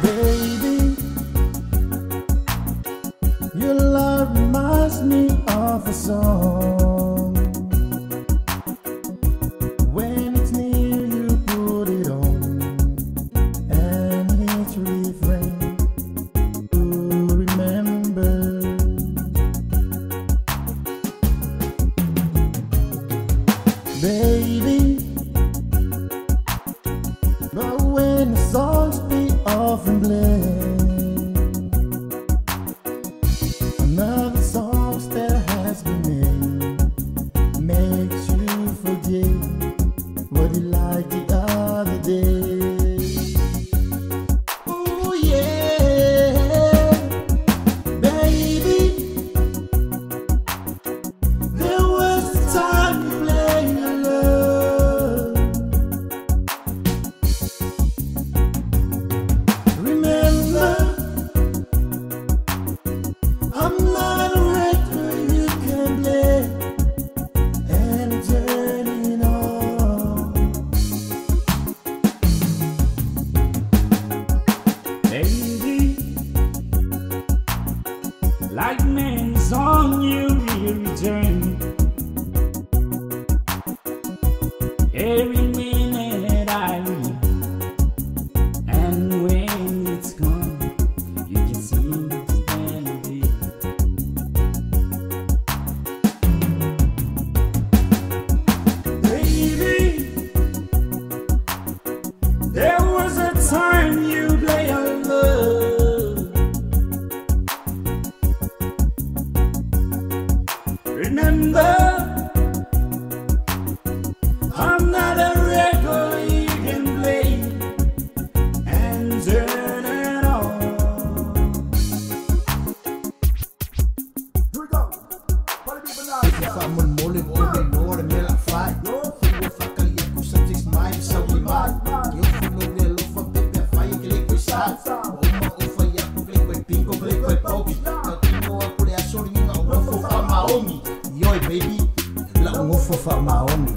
Baby, your love reminds me of a song. When it's near, you put it on, and it's refrain to remember. Baby, but when the songs be often played, another song that has been made makes you forget what you liked the other day. Oh yeah, baby, there was a time you played your love. Remember, I'm not a record you can play and turn it on. Baby, like many songs you will return. Every minute I live, and when it's gone, you can seem to stand it. Baby, there was a time you play your love. Remember, I'm not a record you can play and turn it on. Here we go. Party people now. Famul muling omen or mela fight. Fugo fakal yaku subjects mind sa wiman. Yung funo nilo fa bebe fire klik ko sa. Uma ufa yaku klik ko pingo klik ko pogi. Kakimo ako le asori nga ufo fa maomi. Yoy baby, la ufo fa maomi.